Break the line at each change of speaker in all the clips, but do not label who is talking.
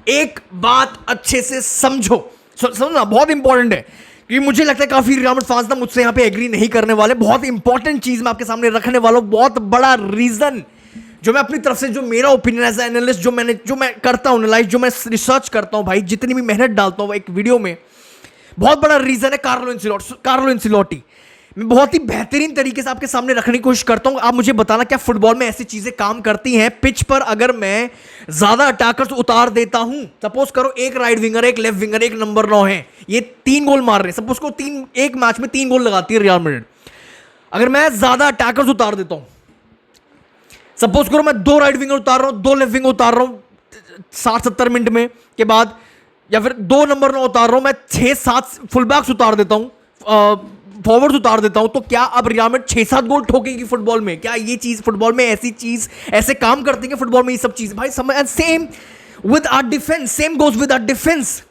एक बात अच्छे से समझो, समझना बहुत इंपॉर्टेंट है, क्योंकि मुझे लगता है काफी रियल मैड्रिड फैंस ना मुझसे यहां पे एग्री नहीं करने वाले। बहुत इंपॉर्टेंट चीज मैं आपके सामने रखने वाला हूं, बहुत बड़ा रीजन जो मैं अपनी तरफ से, जो मेरा ओपिनियन एज एनालिस्ट, जो मैं करता हूं एनालाइज, जो मैं रिसर्च करता हूं भाई, जितनी भी मेहनत डालता हूं एक वीडियो में, बहुत बड़ा रीजन है कार्लो एंसिलोटी। मैं बहुत ही बेहतरीन तरीके से आपके सामने रखने की कोशिश करता हूं। आप मुझे बताना क्या फुटबॉल में ऐसी चीजें काम करती हैं पिच पर? अगर मैं ज्यादा अटैकर्स उतार देता हूं, सपोज करो एक राइट विंगर, एक लेफ्ट विंगर, एक नंबर 9 है, ये 3 गोल मार रहे हैं, सपोज को एक मैच में 3 गोल लगाती है रियल मैड्रिड। अगर मैं ज्यादा अटैकर्स उतार देता हूं, सपोज करो मैं 2 राइट विंगर उतार रहा हूं, 2 लेफ्ट विंगर उतार रहा हूं 60-70 मिनट में के बाद, या फिर 2 नंबर 9 उतार रहा हूं, मैं 6-7 फुल बैक्स उतार देता हूं, फॉरवर्ड्स उतार देता हूं, तो क्या अब रियल मैड्रिड 6-7 गोल ठोकेगी फुटबॉल में? क्या ये चीज फुटबॉल में ऐसी चीज ऐसे काम करती है फुटबॉल में? ये सब चीज भाई समझ। Same with our defence, same goes with our defence.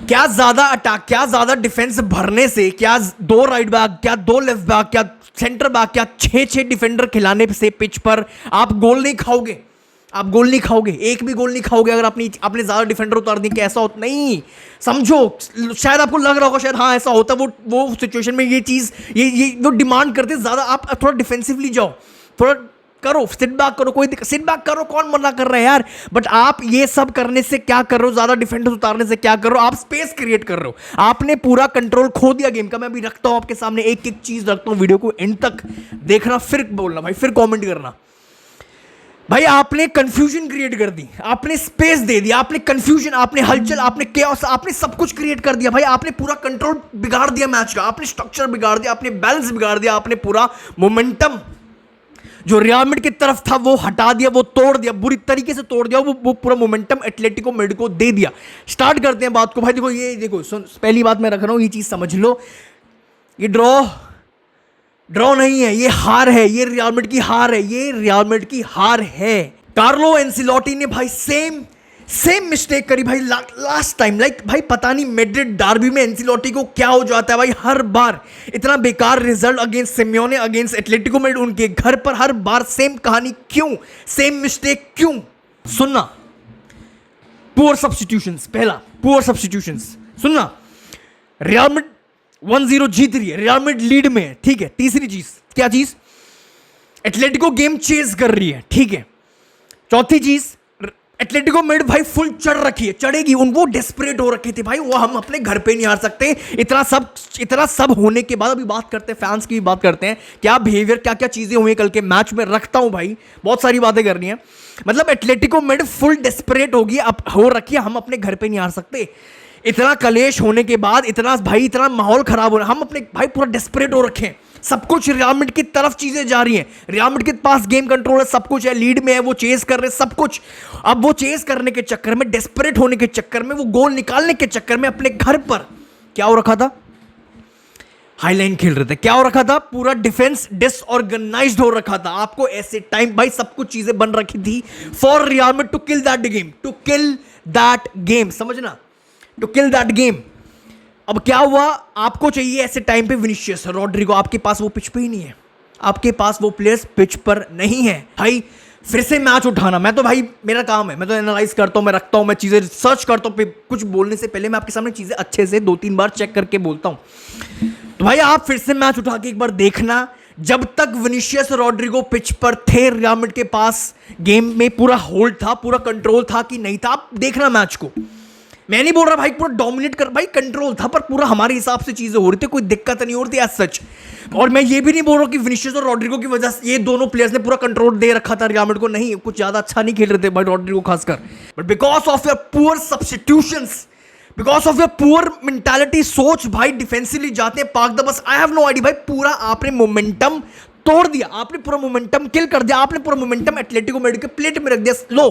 क्या ज्यादा अटैक, क्या ज्यादा डिफेंस भरने से, क्या 2 राइट बैक, क्या 2 लेफ्ट बैक, क्या सेंटर बैक, क्या 6-6 डिफेंडर खिलाने से पिच पर आप गोल नहीं खाओगे? आप गोल नहीं खाओगे, एक भी गोल नहीं खाओगे अगर आपने ज्यादा डिफेंडर उतार दिए। कैसा होता? नहीं, समझो, शायद आपको लग रहा होगा शायद हाँ ऐसा होता, वो सिचुएशन में ये चीज ये वो डिमांड करते ज्यादा, आप थोड़ा डिफेंसिवली जाओ, थोड़ा करो, सिट बैक करो, कोई सिट बैक करो, कौन मना कर रहा है यार? बट आप ये सब करने से क्या कर रहे हो? ज्यादा डिफेंडर्स उतारने से क्या कर रहे हो? आप स्पेस क्रिएट कर रहे हो, आपने पूरा कंट्रोल खो दिया गेम का। मैं अभी रखता हूं आपके सामने एक एक चीज रखता हूं, वीडियो को एंड तक देखना, फिर बोलना भाई, फिर कॉमेंट करना भाई। आपने कंफ्यूजन क्रिएट कर दी, आपने स्पेस दे दिया, आपने कंफ्यूजन, आपने हलचल, आपने केओस, आपने सब कुछ क्रिएट कर दिया भाई। आपने पूरा कंट्रोल बिगाड़ दिया मैच का, आपने स्ट्रक्चर बिगाड़ दिया, आपने बैलेंस बिगाड़ दिया, आपने पूरा मोमेंटम जो रियल मैड्रिड की तरफ था वो हटा दिया, वो तोड़ दिया, बुरी तरीके से तोड़ दिया, वो पूरा मोमेंटम एटलेटिको मैड्रिड को दे दिया। स्टार्ट करते हैं बात को भाई। देखो ये देखो, पहली बात मैं रख रहा हूं, ये चीज समझ लो, ये ड्रॉ नहीं है, ये हार है, ये रियल मैड्रिड की हार है, ये रियल मैड्रिड की हार है। कार्लो एंसिलोटी ने भाई सेम मिस्टेक करी भाई लास्ट टाइम। भाई पता नहीं मैड्रिड डार्बी में एंसिलोटी को क्या हो जाता है भाई, हर बार इतना बेकार result against Simeone, against Atletico Madrid, उनके घर पर हर बार सेम कहानी क्यों, सेम मिस्टेक क्यों? सुनना, पुअर सब्स्टिट्यूशंस, पहला पुअर सब्स्टिट्यूशंस। सुनना, रियल मैड्रिड 1-0 जीत रही है, रियल मैड्रिड लीड में है, ठीक है। तीसरी चीज, क्या चीज? एटलेटिको गेम चेज कर रही है, ठीक है। चौथी चीज, एटलेटिको मैड्रिड भाई फुल चढ़ रखी है, चढ़ेगी, वो डेस्परेट हो रखे थे भाई, वो हम अपने घर पे नहीं हार सकते। इतना सब होने के बाद अभी बात करते हैं, फैंस की भी बात करते हैं, क्या बिहेवियर, क्या क्या चीजें हुई कल के मैच में, रखता हूं भाई, बहुत सारी बातें करनी है। मतलब एटलेटिको मैड्रिड फुल डेस्परेट होगी, अब हो रखी है, हम अपने घर पे नहीं हार सकते। इतना कलेश होने के बाद, इतना माहौल खराब हो रहा है, हम अपने भाई पूरा डेस्परेट हो रखे हैं, सब कुछ रियल मैड्रिड की तरफ चीजें जा रही हैं, रियल मैड्रिड के पास गेम कंट्रोल है, सब कुछ है, लीड में है, वो चेस कर रहे हैं सब कुछ। अब वो चेस करने के चक्कर में, डेस्परेट होने के चक्कर में, वो गोल निकालने के चक्कर में अपने घर पर क्या हो रखा था? हाईलाइन खेल रहे थे। क्या हो रखा था? पूरा डिफेंस डिसऑर्गेनाइज्ड हो रखा था। आपको ऐसे टाइम भाई सब कुछ चीजें बन रखी थी for Real Madrid to kill that game, समझना, टू किल दैट गेम। अब क्या हुआ? आपको चाहिए ऐसे टाइम पे विनीशियस, रॉड्रिगो, आपके पास वो पिच पे ही नहीं है, आपके पास वो प्लेयर्स पिच पर नहीं है भाई। फिर से मैच उठाना, मैं तो भाई मेरा काम है, मैं तो एनालाइज करता हूं, मैं रखता हूं, मैं चीजें सर्च करता हूं, कुछ बोलने से पहले मैं आपके सामने चीजें अच्छे से 2-3 बार चेक करके बोलता हूं। तो भाई आप फिर से मैच उठा के एक बार देखना, जब तक विनीशियस, रॉड्रिगो पिच पर थे, रियल मैड्रिड के पास गेम में पूरा होल्ड था, पूरा कंट्रोल था कि नहीं था, आप देखना मैच को। मैं नहीं बोल रहा भाई पूरा डोमिनेट कर, भाई कंट्रोल था, पर पूरा हमारे हिसाब से चीजें हो रही थी, कोई दिक्कत नहीं हो रही थी एज सच। और मैं ये भी नहीं बोल रहा कि विनीशियस और रॉड्रिगो की वजह से ये दोनों प्लेयर्स ने पूरा कंट्रोल दे रखा था रियल मैड्रिड को, नहीं, कुछ ज्यादा अच्छा नहीं खेल रहे थे भाई रॉड्रिगो खासकर, but because of your poor substitutions, because of your poor mentality, सोच भाई डिफेंसिवली जाते हैं पाक the bus, I have no idea भाई, पूरा आपने मोमेंटम तोड़ दिया, आपने पूरा मोमेंटम किल कर दिया, आपने पूरा मोमेंटम एटलेटिको मैड्रिड के प्लेट में रख दिया। लो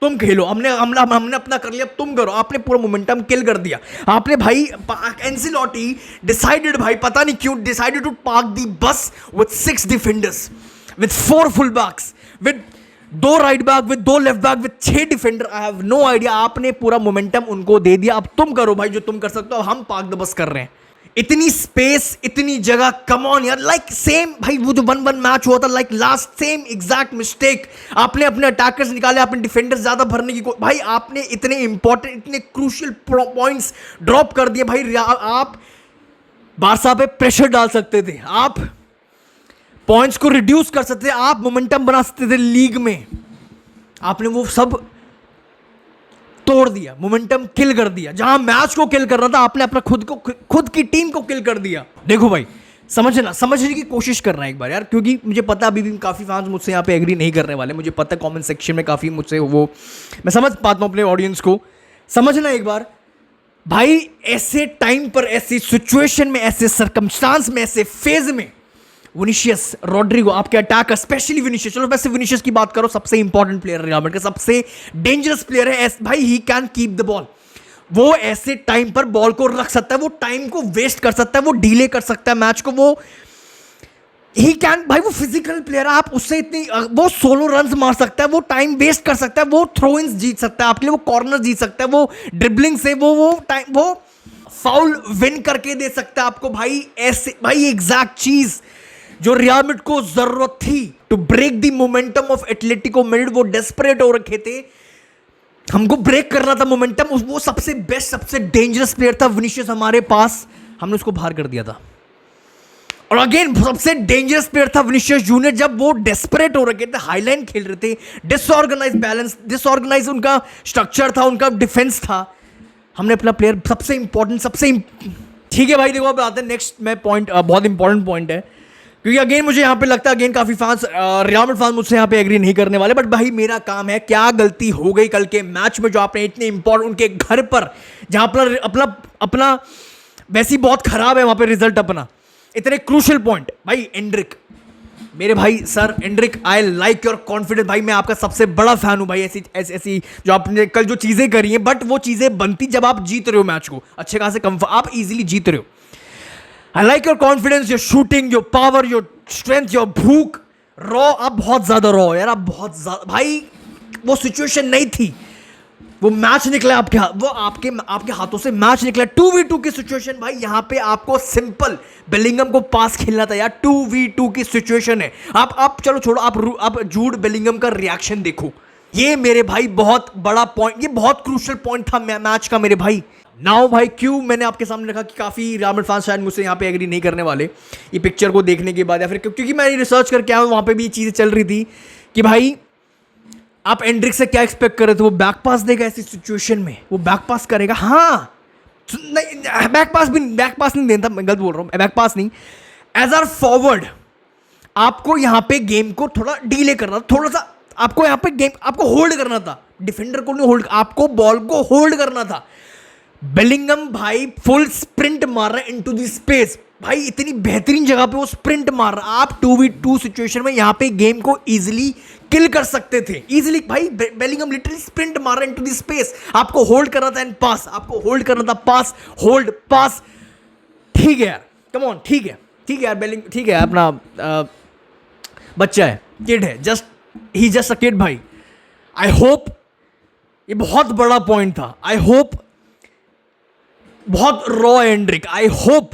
तुम खेलो, हमने अपना कर लिया, तुम करो, आपने पूरा मोमेंटम किल कर दिया। आपने भाई एंसिलोटी डिसाइडेड भाई, पता नहीं क्यों decided to park the bus with 6 defenders, with 4 full backs, with 2 right back, with 2 left back, with 6 defender. I have no idea, आपने पूरा मोमेंटम उनको दे दिया। अब तुम करो भाई जो तुम कर सकते हो, हम पार्क द बस कर रहे हैं। इतनी स्पेस, इतनी जगह, कम ऑन यार, लाइक सेम भाई वो जो 1-1 मैच हुआ था, like last sem exact mistake. आपने अपने अटैकर्स निकाले, आपने डिफेंडर्स ज्यादा भरने की भाई आपने इतने इंपॉर्टेंट, इतने क्रूशियल पॉइंट्स ड्रॉप कर दिए भाई। आप बारसा पे प्रेशर डाल सकते थे, आप पॉइंट्स को रिड्यूस कर सकते थे, आप मोमेंटम बना सकते थे लीग में। आपने वो सब तोड़ दिया, मोमेंटम किल कर दिया। जहां मैच को किल करना था आपने अपना खुद की टीम को किल कर दिया। देखो भाई, समझने की कोशिश करना एक बार यार, क्योंकि मुझे पता अभी भी काफी फैंस मुझसे यहाँ पे एग्री नहीं करने वाले। मुझे पता कमेंट सेक्शन में काफी मुझसे वो, मैं समझ पाता हूँ अपने ऑडियंस को। समझना एक बार भाई, ऐसे टाइम पर, ऐसी सिचुएशन में, ऐसे सर्कमस्टांस में, ऐसे फेज में विनीशियस, रॉड्रिगो, आपके अटैकर, स्पेशली विनीशियस, चलो वैसे विनीशियस की बात करो, सबसे इंपॉर्टेंट प्लेयर है रियल मैड्रिड का, सबसे डेंजरस प्लेयर है भाई। He can keep the ball, वो ऐसे टाइम पर बॉल को रख सकता है, वो टाइम को वेस्ट कर सकता है, वो डिले कर सकता है मैच को, वो ही कैन भाई, वो फिजिकल प्लेयर है। आप उससे इतनी, वो सोलो रन्स मार सकता है, वो टाइम वेस्ट कर सकता है, वो थ्रो इन्स जीत सकता है आपके लिए, वो कॉर्नर जीत सकता है, वो ड्रिबलिंग से वो टाइम, वो फाउल विन करके दे सकता है आपको भाई। ऐसे भाई एग्जैक्ट चीज जो रियल मैड्रिड को जरूरत थी to break the momentum of Atletico Madrid. वो डेस्परेट हो रखे थे, हमको ब्रेक करना था मोमेंटम। वो सबसे बेस्ट, सबसे डेंजरस प्लेयर था विनीशियस हमारे पास, हमने उसको बाहर कर दिया था। और अगेन सबसे डेंजरस प्लेयर था विनीशियस जूनियर, जब वो डेस्परेट हो रखे थे, हाईलाइन खेल रहे थे, डिसऑर्गेनाइज बैलेंस, डिसऑर्गेनाइज उनका स्ट्रक्चर था, उनका डिफेंस था। हमने अपना प्लेयर सबसे इंपॉर्टेंट, ठीक है भाई। देखो अब आते हैं नेक्स्ट में पॉइंट, बहुत इंपॉर्टेंट पॉइंट है, क्योंकि अगेन मुझे यहाँ पे लगता है अगेन काफी फैंस, रियल मैड्रिड फैंस मुझसे यहाँ पे एग्री नहीं करने वाले, बट भाई मेरा काम है, क्या गलती हो गई कल के मैच में जो आपने इतने इंपॉर्टेंट, उनके घर पर जहां पर अपना वैसे ही बहुत खराब है वहां पे रिजल्ट अपना, इतने क्रूशियल पॉइंट भाई। एंड्रिक, मेरे भाई sir Anrich, I like your confidence भाई, मैं आपका सबसे बड़ा फैन हूं भाई। ऐसी जो आपने कल जो चीजें करी हैं, बट वो चीजें बनती जब आप जीत रहे हो मैच को अच्छे खासे, आप इजीली जीत रहे हो। I like your confidence, your shooting, your power, your strength, your भूख, रॉ, आप बहुत ज्यादा रॉ यार, आप बहुत ज्यादा भाई। वो सिचुएशन नहीं थी, वो मैच निकला आपके हाथ, वो आपके हाथों से मैच निकला। 2v2 की सिचुएशन भाई, यहां पे आपको सिंपल बेलिंगम को पास खेलना था यार। 2v2 की सिचुएशन है, आप चलो छोड़ो, आप जूड बेलिंगम का रिएक्शन देखो। ये मेरे भाई बहुत बड़ा पॉइंट, ये बहुत क्रूशियल पॉइंट था मैच का मेरे भाई। नाउ भाई, क्यों मैंने आपके सामने रखा कि काफ़ी रियल मैड्रिड फैंस शायद मुझसे यहाँ पे एग्री नहीं करने वाले ये पिक्चर को देखने के बाद, या फिर क्योंकि मैं रिसर्च करके आया हूँ, वहाँ पे भी ये चीज़ें चल रही थी कि भाई आप एंड्रिक से क्या एक्सपेक्ट कर रहे थे, वो बैक पास देगा ऐसी सिचुएशन में, वो बैक पास करेगा। हाँ, नहीं, बैक पास नहीं देता, मैं गलत बोल रहा हूँ, बैक पास नहीं, एज आर फॉरवर्ड आपको यहाँ पे गेम को थोड़ा डीले करना था, थोड़ा सा आपको यहाँ पे गेम आपको होल्ड करना था, डिफेंडर को नहीं होल्ड, आपको बॉल को होल्ड करना था। बेलिंगम भाई फुल स्प्रिंट मार रहा है इनटू द स्पेस भाई, इतनी बेहतरीन जगह पे वो स्प्रिंट मार रहा है। आप 2v2 सिचुएशन में यहाँ पे गेम को इजीली किल कर सकते थे, इजीली भाई। बेलिंगम लिटरली स्प्रिंट मार रहा है इनटू द स्पेस, आपको होल्ड करना था एंड पास, आपको होल्ड करना था, पास, होल्ड, पास। ठीक है यार, कम ऑन, ठीक है यार, बेलिंगम ठीक है, अपना बच्चा है, किड है, ही जस्ट अ किड भाई। आई होप, ये बहुत बड़ा पॉइंट था, आई होप बहुत रॉ एंड्रिक, आई होप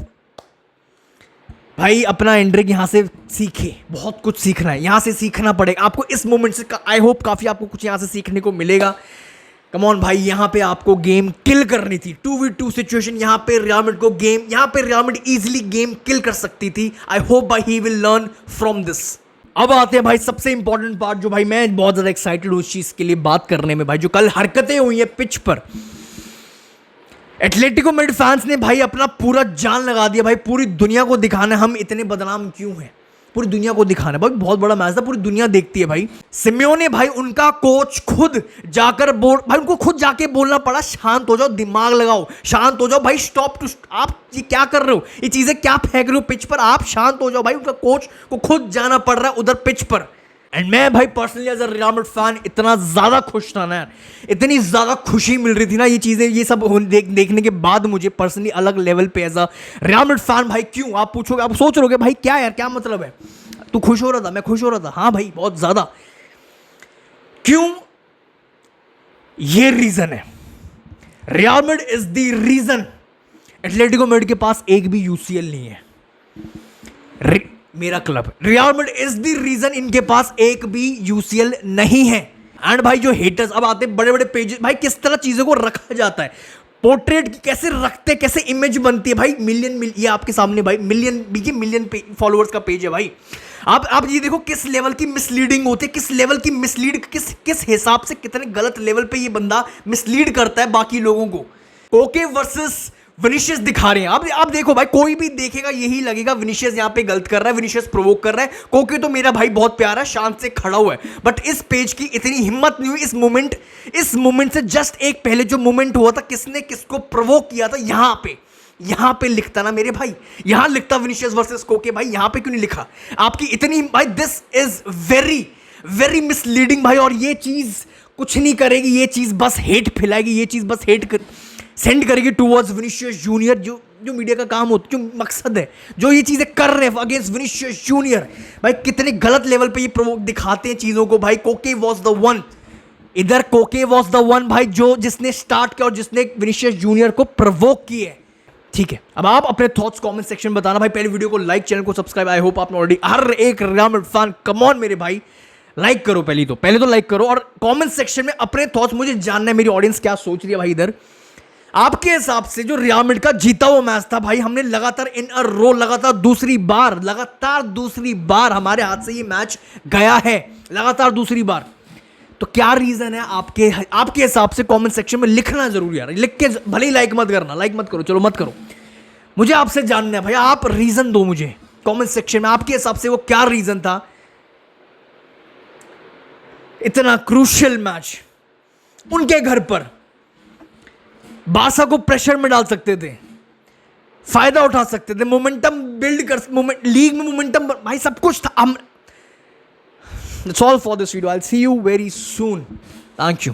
भाई अपना एंड्रिक यहां से सीखे, बहुत कुछ सीखना है, यहां से सीखना पड़ेगा आपको इस मोमेंट से। आई होप काफी आपको कुछ यहां से सीखने को मिलेगा। कम ऑन भाई, यहां पे आपको गेम किल करनी थी, 2v2 सिचुएशन, यहां पे रियल मैड्रिड को गेम, यहां पे रियल मैड्रिड इजीली गेम किल कर सकती थी। आई होप भाई he will learn from this. अब आते हैं भाई सबसे इंपॉर्टेंट पार्ट, जो भाई मैं बहुत ज्यादा एक्साइटेड हूं उस चीज के लिए बात करने में भाई, जो कल हरकतें हुई है पिच पर। एटलेटिको मैड्रिड फैंस ने भाई अपना पूरा जान लगा दिया भाई, पूरी दुनिया को दिखाना हम इतने बदनाम क्यों हैं, पूरी दुनिया को दिखाना भाई। बहुत बड़ा मैच था, पूरी दुनिया देखती है भाई। सिमियोने भाई, उनका कोच खुद जाकर भाई उनको खुद जाके बोलना पड़ा, शांत हो जाओ, दिमाग लगाओ, शांत हो जाओ भाई, स्टॉप टू, आप ये क्या कर रहे हो, ये चीजें क्या फेंक रहे हो पिच पर, आप शांत हो जाओ भाई। उनका कोच को खुद जाना पड़ रहा है उधर पिच पर। एंड मैं भाई personally as a Real Madrid fan इतना ज्यादा खुश था ना यार, इतनी ज्यादा खुशी मिल रही थी ना, ये चीजें, ये सब देखने के बाद मुझे पर्सनली अलग लेवल पे as a Real Madrid fan भाई। क्यों आप पूछोगे, आप सोच रहे भाई क्या यार, क्या मतलब है, तू खुश हो रहा था, मैं खुश हो रहा था, हाँ भाई बहुत ज्यादा। क्यों, ये रीजन है, Real Madrid is the reason Atletico Madrid के पास एक भी यूसीएल नहीं है। मेरा club Real Madrid is the reason इनके पास एक भी यूसीएल नहीं है। एंड भाई जो हेटर्स अब आते हैं बड़े बड़े पेजेस, भाई किस तरह चीजों को रखा जाता है, पोर्ट्रेट कैसे रखते, कैसे इमेज बनती है भाई। मिलियन ये आपके सामने भाई मिलियन फॉलोअर्स का पेज है भाई। आप ये देखो किस लेवल की मिसलीडिंग होती है, किस लेवल की मिसलीड, किस हिसाब से कितने गलत लेवल पे ये बंदा मिसलीड करता है बाकी लोगों को। कोके वर्सेस विनीशियस दिखा रहे हैं। आप देखो भाई, कोई भी देखेगा यही लगेगा विनीशियस यहां पे गलत कर रहा है, विनीशियस प्रोवोक कर रहा है। कोके तो मेरा भाई बहुत प्यारा शांत से खड़ा हुआ है, बट इस पेज की इतनी हिम्मत नहीं हुई। इस मोमेंट से जस्ट एक पहले जो मोमेंट हुआ था, किसने किसको प्रोवोक किया था, यहां पे लिखता ना मेरे भाई, यहां लिखता विनीशियस वर्सेस कोके भाई, यहां पे क्यों नहीं लिखा? आपकी इतनी भाई, this is very very misleading भाई। और ये चीज कुछ नहीं करेगी, ये चीज बस हेट फैलाएगी, ये चीज बस हेट सेंड करेगी टूवर्ड्स विनीशियस जूनियर। जो मीडिया का काम होता है, जो मकसद है, जो ये चीजें कर रहे हैं अगेंस्ट विनीशियस जूनियर, भाई कितने गलत लेवल पे ये प्रोवोक दिखाते हैं चीजों को भाई। कोके वॉज द वन, इधर कोके वॉज द वन भाई, जिसने स्टार्ट किया और जिसने विनीशियस जूनियर को प्रोवोक किया। ठीक है, अब आप अपने थॉट्स कमेंट सेक्शन में बताना भाई। पहले वीडियो को लाइक, चैनल को सब्सक्राइब। आई होप आपने ऑलरेडी, हर एक real Madrid fan, come on मेरे भाई, लाइक करो। पहले तो लाइक करो और कमेंट सेक्शन में अपने थॉट्स, मुझे जानना है मेरी ऑडियंस क्या सोच रही है भाई। इधर आपके हिसाब से जो रियल मैड्रिड का जीता हुआ मैच था भाई, हमने लगातार इन अ रो, लगातार दूसरी बार हमारे हाथ से ये मैच गया है, लगातार दूसरी बार। तो क्या रीजन है आपके हिसाब से? कमेंट सेक्शन में लिखना जरूर यार, लिख के भले ही लाइक मत करो, चलो मत करो, मुझे आपसे जानना है भाई। आप रीजन दो मुझे कमेंट सेक्शन में, आपके हिसाब से वो क्या रीजन था। इतना क्रूशियल मैच उनके घर पर, बारसा को प्रेशर में डाल सकते थे, फायदा उठा सकते थे, मोमेंटम बिल्ड कर, लीग में मोमेंटम भाई सब कुछ था। That's all for this video. I'll see you very soon. Thank you.